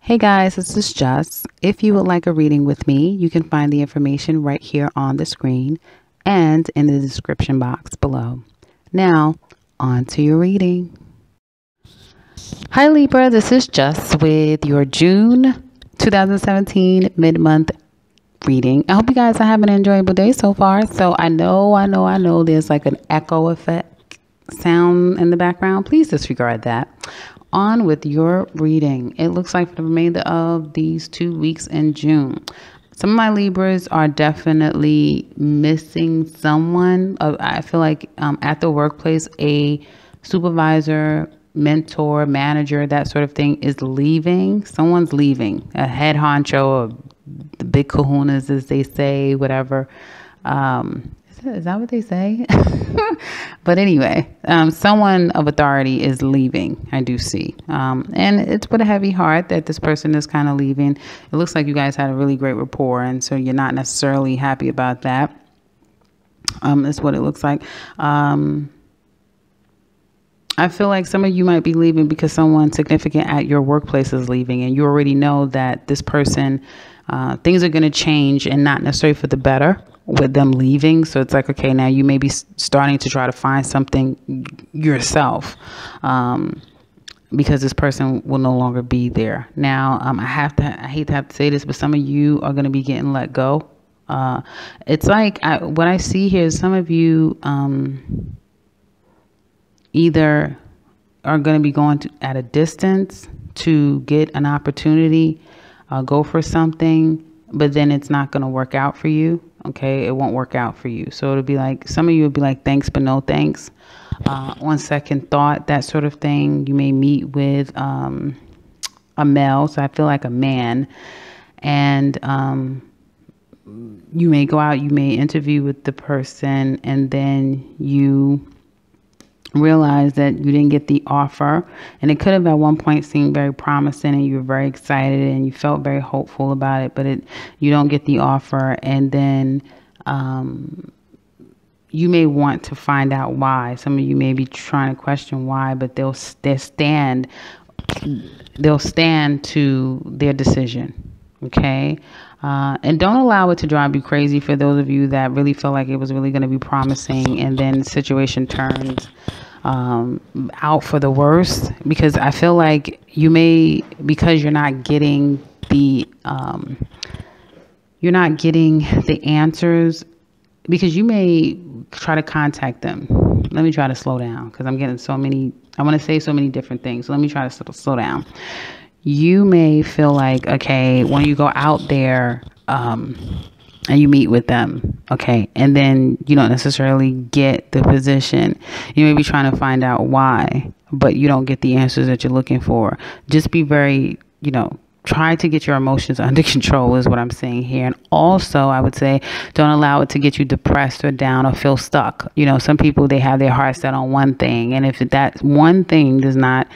Hey guys, this is Jess. If you would like a reading with me, you can find the information right here on the screen and in the description box below. Now, on to your reading. Hi Libra, this is Jess with your June 2017 mid-month reading. I hope you guys are having an enjoyable day so far. So I know there's like an echo effect sound in the background. Please disregard that. On with your reading. It looks like for the remainder of these 2 weeks in June, some of my Libras are definitely missing someone. I feel like at the workplace, a supervisor, mentor, manager, that sort of thing is leaving. Someone's leaving. A head honcho, or the big kahunas, as they say, whatever. Is that what they say? But anyway, someone of authority is leaving, I do see. And it's with a heavy heart that this person is kind of leaving. It looks like you guys had a really great rapport, and so you're not necessarily happy about that. That's what it looks like. I feel like some of you might be leaving because someone significant at your workplace is leaving, and you already know that this person, things are going to change, and not necessarily for the better with them leaving. So it's like, okay, now you may be starting to try to find something yourself, because this person will no longer be there. Now, I hate to have to say this, but some of you are going to be getting let go. It's like, what I see here is some of you, either are going to be going at a distance to get an opportunity, go for something, but then it's not going to work out for you. Okay, it won't work out for you. So it'll be like, some of you will be like, thanks, but no thanks. On second thought, that sort of thing. You may meet with a male, so I feel like a man, and you may go out, you may interview with the person, and then you realize that you didn't get the offer, and it could have at one point seemed very promising, and you were very excited and you felt very hopeful about it, but you don't get the offer, and then you may want to find out why. Some of you may be trying to question why, but they'll stand to their decision. Okay. And don't allow it to drive you crazy. For those of you that really feel like it was really going to be promising, and then the situation turns out for the worst, because I feel like you may, because you're not getting the answers, because you may try to contact them. Let me try to slow down, because I'm getting I want to say so many different things. So let me try to slow down. You may feel like, okay, when you go out there, and you meet with them, okay, and then you don't necessarily get the position. You may be trying to find out why, but you don't get the answers that you're looking for. Just be very, try to get your emotions under control is what I'm saying here. And also, I would say, don't allow it to get you depressed or down or feel stuck. Some people, they have their heart set on one thing, and if that one thing does not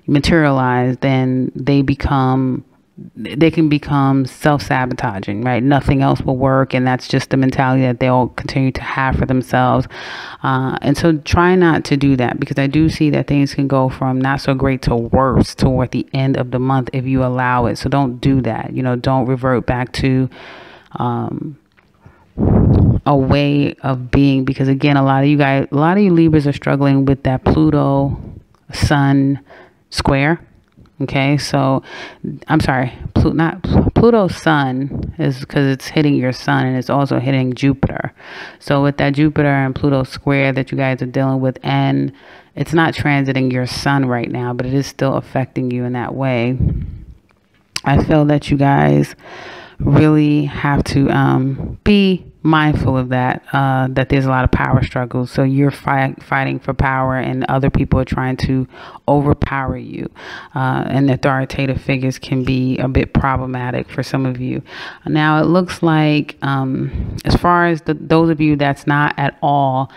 materialize, then they can become self-sabotaging, right? Nothing else will work, and that's just the mentality that they'll continue to have for themselves. And so try not to do that, because I do see that things can go from not so great to worse toward the end of the month if you allow it. So don't do that. Don't revert back to a way of being, because again, a lot of you Libras are struggling with that Pluto Sun square. Okay, so I'm sorry, Pluto's Sun is because it's hitting your Sun, and it's also hitting Jupiter. So with that Jupiter and Pluto square that you guys are dealing with, and it's not transiting your Sun right now, but it is still affecting you in that way. I feel that you guys really have to be mindful of that, that there's a lot of power struggles. So you're fighting for power, and other people are trying to overpower you. And authoritative figures can be a bit problematic for some of you. Now, it looks like, as far as those of you that's not at all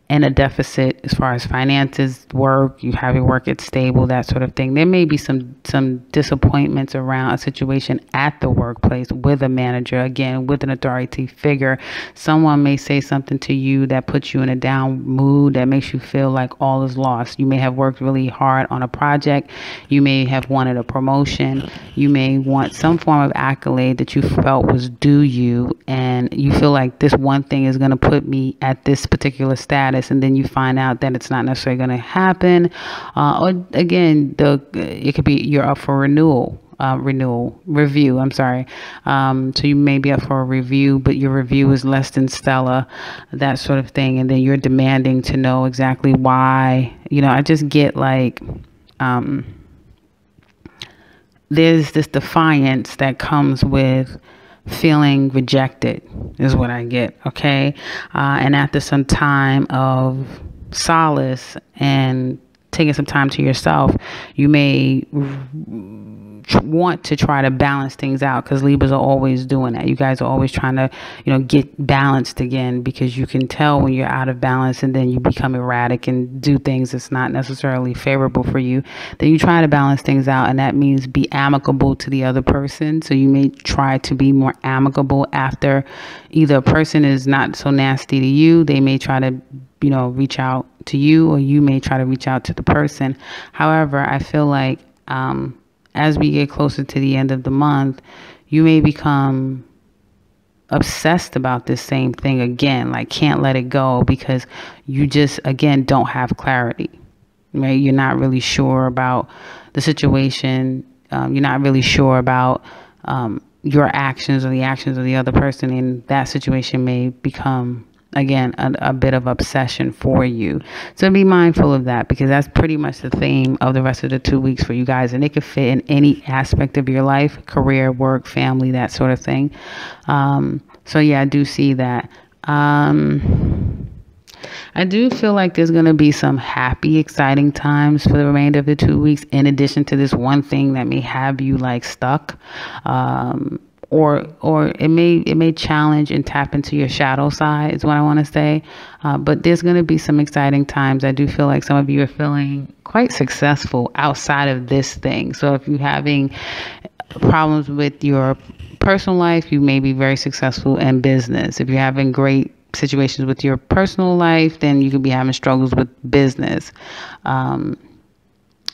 in a deficit as far as finances, work, you have your work, it's stable, that sort of thing. There may be some disappointments around a situation at the workplace with a manager, again, with an authority figure. Someone may say something to you that puts you in a down mood, that makes you feel like all is lost. You may have worked really hard on a project. You may have wanted a promotion. You may want some form of accolade that you felt was due you, and you feel like this one thing is going to put me at this particular status, and then you find out that it's not necessarily going to happen. Or again, it could be you're up for review. I'm sorry. So you may be up for a review, but your review is less than stellar, that sort of thing. And then you're demanding to know exactly why. I just get like, there's this defiance that comes with feeling rejected is what I get. Okay. And after some time of solace and taking some time to yourself, you may want to try to balance things out, because Libras are always doing that. You guys are always trying to, get balanced again, because you can tell when you're out of balance and then you become erratic and do things that's not necessarily favorable for you. Then you try to balance things out, and that means be amicable to the other person. So you may try to be more amicable after either a person is not so nasty to you. They may try to reach out to you, or you may try to reach out to the person. However, I feel like as we get closer to the end of the month, you may become obsessed about this same thing again, like can't let it go, because you just, again, don't have clarity, right? You're not really sure about the situation. You're not really sure about your actions or the actions of the other person, and that situation may become, again, a bit of obsession for you. So be mindful of that, because that's pretty much the theme of the rest of the 2 weeks for you guys. And it could fit in any aspect of your life, career, work, family, that sort of thing. So yeah, I do see that. I do feel like there's going to be some happy, exciting times for the remainder of the 2 weeks, in addition to this one thing that may have you like stuck. Or it may challenge and tap into your shadow side, is what I want to say. But there's going to be some exciting times. I do feel like some of you are feeling quite successful outside of this thing. So if you're having problems with your personal life, you may be very successful in business. If you're having great situations with your personal life, then you could be having struggles with business.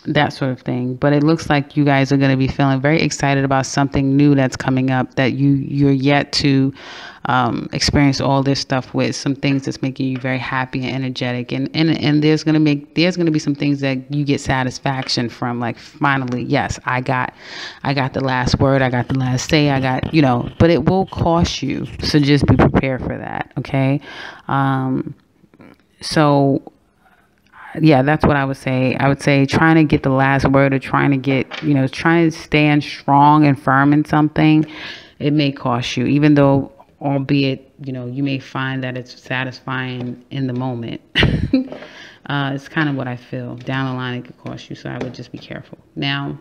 That sort of thing. But it looks like you guys are going to be feeling very excited about something new that's coming up, that you're yet to experience all this stuff with, some things that's making you very happy and energetic, and there's going to be some things that you get satisfaction from, like, finally, yes, I got the last word, I got the last say, I got, but it will cost you, so just be prepared for that. Okay. So yeah, that's what I would say. I would say trying to get the last word, or trying to get, trying to stand strong and firm in something, it may cost you, even though, albeit, you may find that it's satisfying in the moment. It's kind of what I feel. Down the line, it could cost you. So I would just be careful. Now,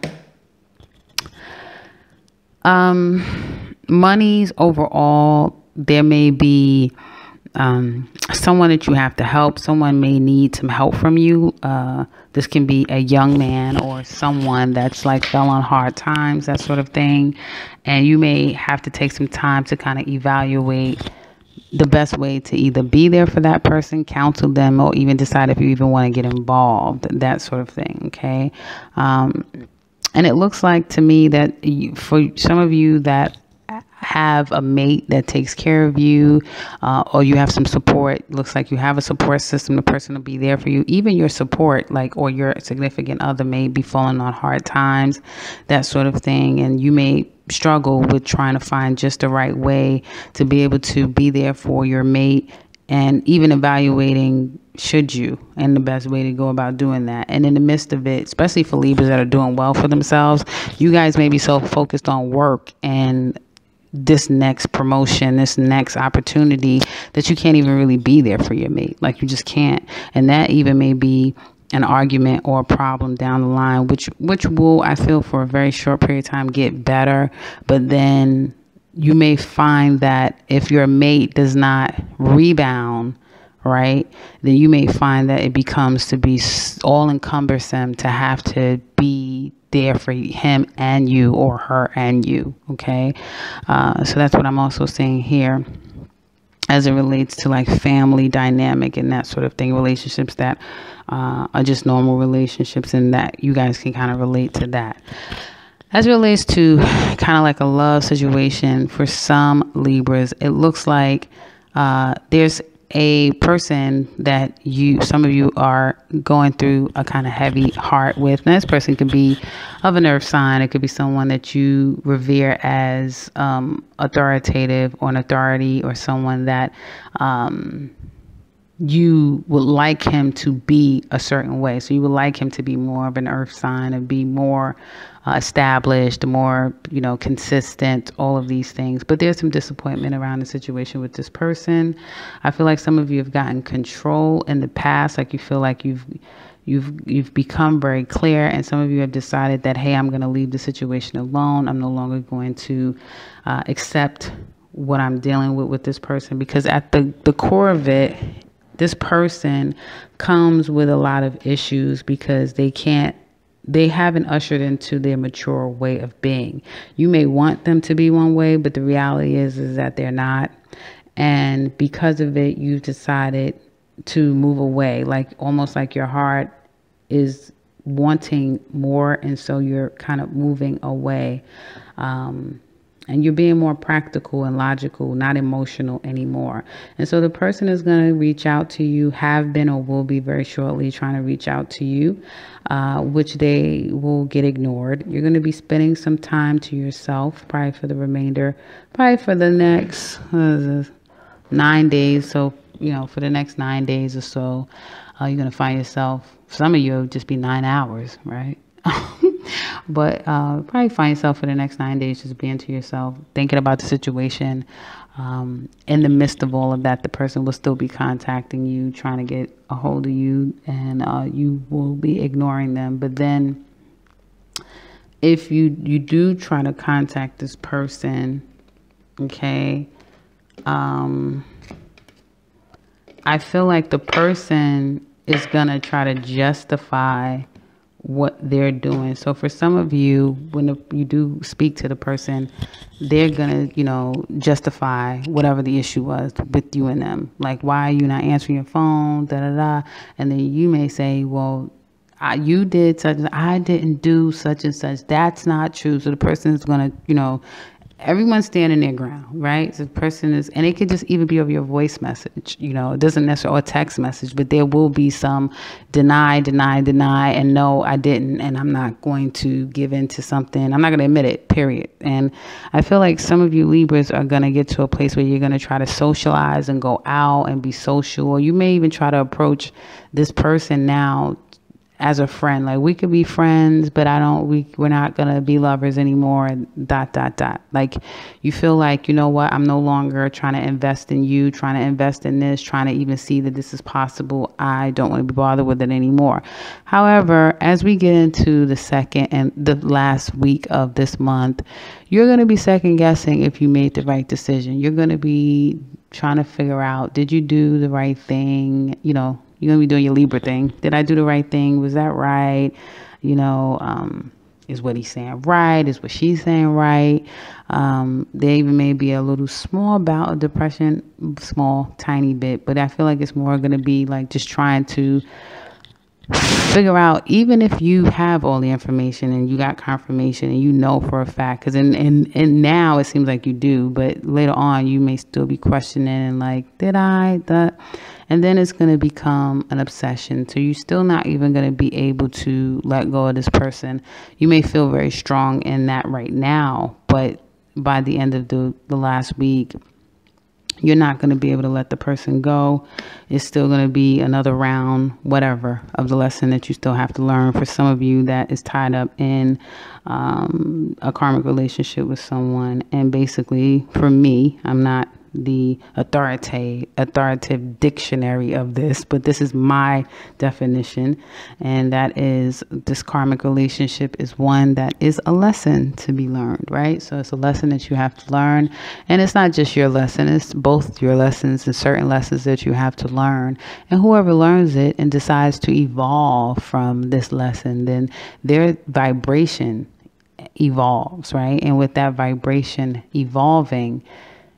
monies overall, there may be someone that you have to help. Someone may need some help from you. This can be a young man or someone that's like fell on hard times, that sort of thing. And you may have to take some time to kind of evaluate the best way to either be there for that person, counsel them, or even decide if you even want to get involved, that sort of thing. Okay. And it looks like to me that for some of you that have a mate that takes care of you, or you have some support, looks like you have a support system, the person will be there for you. Even your support, like, or your significant other may be falling on hard times, that sort of thing. And you may struggle with trying to find just the right way to be able to be there for your mate, and even evaluating should you, and the best way to go about doing that. And in the midst of it, especially for Libras that are doing well for themselves, you guys may be so focused on work and this next promotion, this next opportunity, that you can't even really be there for your mate. Like, you just can't. And that even may be an argument or a problem down the line, which will, I feel, for a very short period of time get better. But then you may find that if your mate does not rebound right? Then you may find that it becomes to be all encumbersome to have to be there for him and you, or her and you. Okay. So that's what I'm also saying here as it relates to like family dynamic and that sort of thing, relationships that are just normal relationships, and that you guys can kind of relate to that. As it relates to kind of like a love situation for some Libras, it looks like there's a person that some of you are going through a kind of heavy heart with. And this person could be of an earth sign. It could be someone that you revere as authoritative or an authority, or someone that you would like him to be a certain way. So you would like him to be more of an earth sign and be more established, more, consistent, all of these things. But there's some disappointment around the situation with this person. I feel like some of you have gotten control in the past. Like you feel like you've become very clear, and some of you have decided that, hey, I'm going to leave the situation alone. I'm no longer going to accept what I'm dealing with this person, because at the core of it, this person comes with a lot of issues because they haven't ushered into their mature way of being. You may want them to be one way, but the reality is that they're not. And because of it, you've decided to move away, like almost like your heart is wanting more. And so you're kind of moving away. And you're being more practical and logical, not emotional anymore. And so the person is going to reach out to you, have been or will be very shortly trying to reach out to you, which they will get ignored. You're going to be spending some time to yourself, probably for the next 9 days. So, for the next 9 days or so, you're going to find yourself, some of you will just be 9 hours, right? But probably find yourself for the next 9 days just being to yourself, thinking about the situation. In the midst of all of that, the person will still be contacting you, trying to get a hold of you, and you will be ignoring them. But then if you do try to contact this person, okay, I feel like the person is going to try to justify what they're doing. So for some of you, when you do speak to the person, they're going to, justify whatever the issue was with you and them. Like, why are you not answering your phone? Da, da, da. And then you may say, well, you did such, I didn't do such and such. That's not true. So the person is going to, everyone's standing their ground, right? So the person is, and it could just even be over your voice message, it doesn't necessarily, or a text message, but there will be some deny, and no, I didn't, and I'm not going to give in to something. I'm not going to admit it, period. And I feel like some of you Libras are going to get to a place where you're going to try to socialize and go out and be social, or you may even try to approach this person now as a friend. Like, we could be friends, but we're not going to be lovers anymore, ... Like, you feel like, you know what, I'm no longer trying to invest in you, trying to invest in this, trying to even see that this is possible. I don't want to be bothered with it anymore. However, as we get into the second and the last week of this month, you're going to be second guessing if you made the right decision. You're going to be trying to figure out, did you do the right thing? You're going to be doing your Libra thing. Did I do the right thing? Was that right? Is what he's saying right? Is what she's saying right? There even may be a little small bout of depression, small, tiny bit, but I feel like it's more going to be like just trying to figure out, even if you have all the information and you got confirmation and for a fact, because and now it seems like you do, but later on you may still be questioning and like, did I, and then it's going to become an obsession. So you're still not even going to be able to let go of this person. You may feel very strong in that right now, but by the end of the last week, you're not going to be able to let the person go. It's still going to be another round, whatever, of the lesson that you still have to learn. For some of you that is tied up in a karmic relationship with someone. And basically, for me, I'm not the authoritative dictionary of this, but this is my definition, and that is this karmic relationship is one that is a lesson to be learned, right? So it's a lesson that you have to learn, and it's not just your lesson, it's both your lessons and certain lessons that you have to learn. And whoever learns it and decides to evolve from this lesson, then their vibration evolves, right? And with that vibration evolving,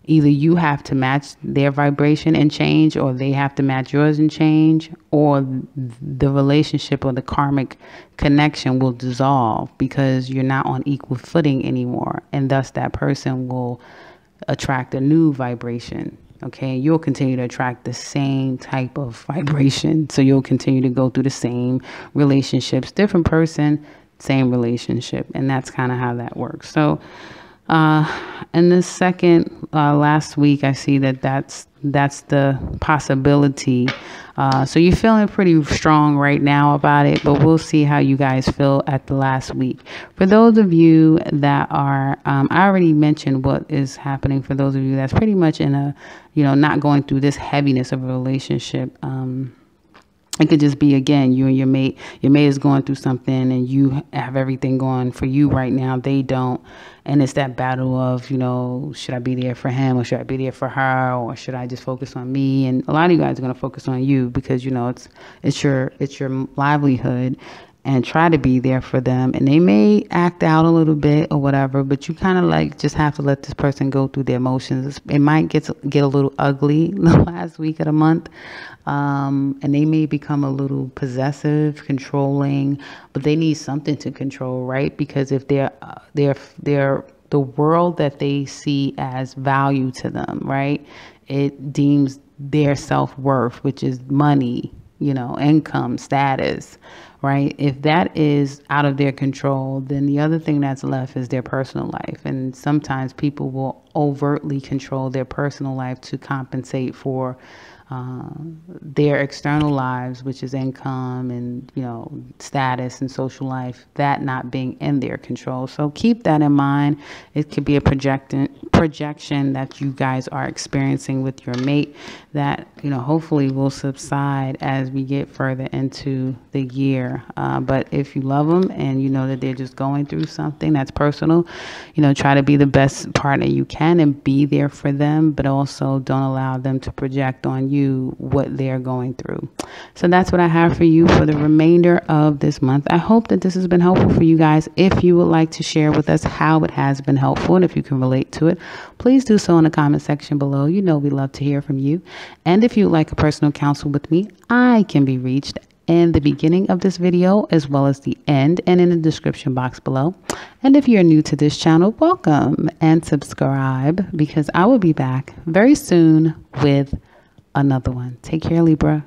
either you have to match their vibration and change, or they have to match yours and change, or the relationship or the karmic connection will dissolve because you're not on equal footing anymore. And thus that person will attract a new vibration. Okay, you'll continue to attract the same type of vibration. So you'll continue to go through the same relationships, different person, same relationship. And that's kind of how that works. So in the second last week, I see that's the possibility. So you're feeling pretty strong right now about it, but we'll see how you guys feel at the last week. For those of you that are, I already mentioned what is happening for those of you that's pretty much in a, not going through this heaviness of a relationship. It could just be, again, you and your mate is going through something and you have everything going for you right now. They don't. And it's that battle of, should I be there for him or should I be there for her, or should I just focus on me? And a lot of you guys are going to focus on you because, it's your livelihood, and try to be there for them. And they may act out a little bit or whatever, but you kind of just have to let this person go through their emotions. It might get a little ugly the last week of the month. And they may become a little possessive, controlling, but they need something to control, right? Because if they're the world that they see as value to them, right? It deems their self-worth, which is money, income, status, right? If that is out of their control, then the other thing that's left is their personal life. And sometimes people will overtly control their personal life to compensate for their external lives, which is income and, status and social life, that not being in their control. So keep that in mind. It could be a projection that you guys are experiencing with your mate that, hopefully will subside as we get further into the year. But if you love them and you know that they're just going through something that's personal, try to be the best partner you can and be there for them, but also don't allow them to project on you what they're going through. So that's what I have for you for the remainder of this month. I hope that this has been helpful for you guys. If you would like to share with us how it has been helpful and if you can relate to it, please do so in the comment section below. We love to hear from you. And if you would like a personal counsel with me, I can be reached in the beginning of this video as well as the end and in the description box below. And if you're new to this channel, welcome and subscribe, because I will be back very soon with another one. Take care, Libra.